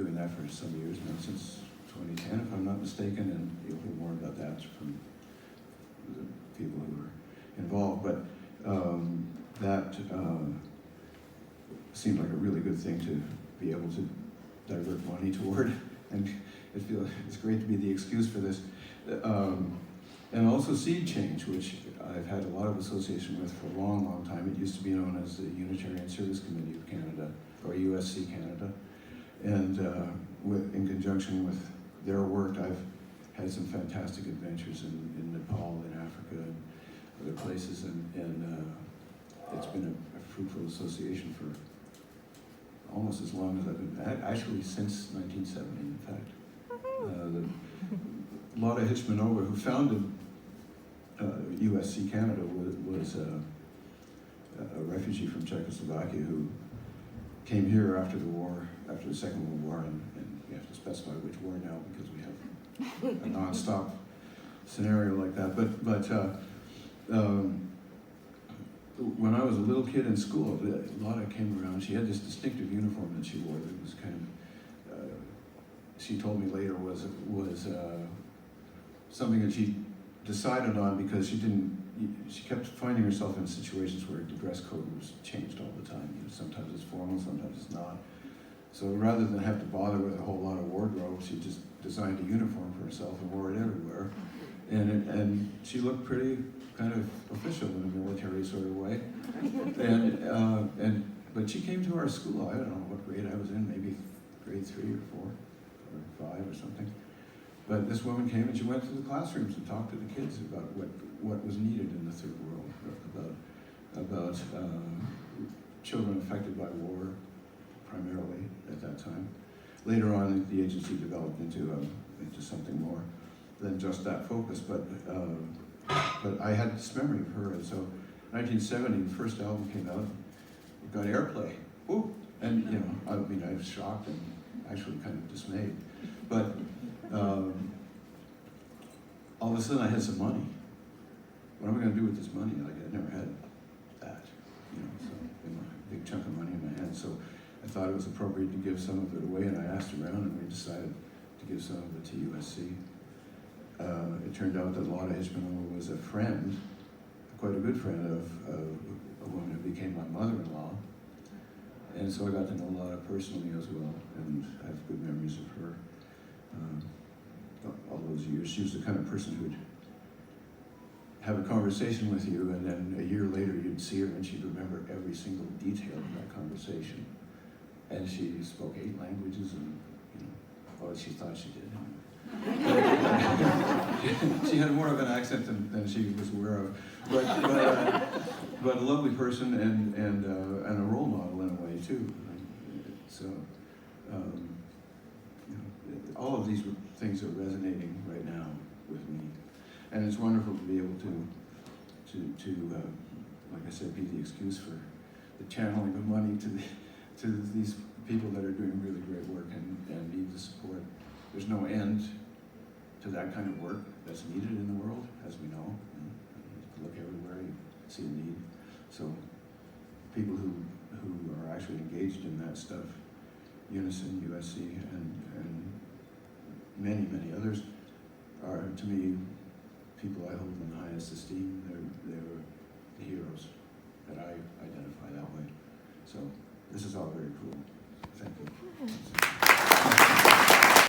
doing that for some years now, since 2010, if I'm not mistaken, and you'll hear more about that from the people who are involved. But that seemed like a really good thing to be able to divert money toward, and it's great to be the excuse for this. And also SeedChange, which I've had a lot of association with for a long, long time. It used to be known as the Unitarian Service Committee of Canada, or USC Canada. And in conjunction with their work, I've had some fantastic adventures in Nepal, in Africa, and other places, and it's been a fruitful association for almost as long as I've been, actually since 1970, in fact. Lotta Hitschmanova, who founded USC Canada, was a refugee from Czechoslovakia who came here after the war, after the Second World War, and we have to specify which war now because we have a non-stop scenario like that. But when I was a little kid in school, Lotta came around. She had this distinctive uniform that she wore that was kind of, she told me later was something that she decided on because she kept finding herself in situations where the dress code was changed all the time. You know, sometimes it's formal, sometimes it's not. So rather than have to bother with a whole lot of wardrobe, she just designed a uniform for herself and wore it everywhere. And she looked pretty kind of official in a military sort of way. But she came to our school. I don't know what grade I was in, maybe grade 3 or 4 or 5 or something. But this woman came and she went to the classrooms and talked to the kids about what was needed in the third world, about children affected by war, primarily at that time. Later on, the agency developed into something more than just that focus. But I had this memory of her, and so 1970, the first album came out. It got airplay. Woo! And you know, I mean, I was shocked and actually kind of dismayed. But all of a sudden I had some money. What am I going to do with this money? Like, I never had that, you know, so a big chunk of money in my hand. So I thought it was appropriate to give some of it away, and I asked around, and we decided to give some of it to USC. It turned out that Lotta Hitschmanova was a friend, quite a good friend of a woman who became my mother-in-law. And so I got to know Lotta personally as well, and I have good memories of her. All those years. She was the kind of person who would have a conversation with you, and then a year later you'd see her and she'd remember every single detail of that conversation. And she spoke 8 languages, and you know, well, she thought she did. She had more of an accent than she was aware of, but a lovely person and a role model in a way too. So. All of these things are resonating right now with me, and it's wonderful to be able to like I said, be the excuse for the channeling of money to these people that are doing really great work and need the support. There's no end to that kind of work that's needed in the world, as we know. You look everywhere, you see a need. So people who are actually engaged in that stuff, Unison, USC, and many, many others are, to me, people I hold in the highest esteem. They're the heroes that I identify that way. So this is all very cool. Thank you.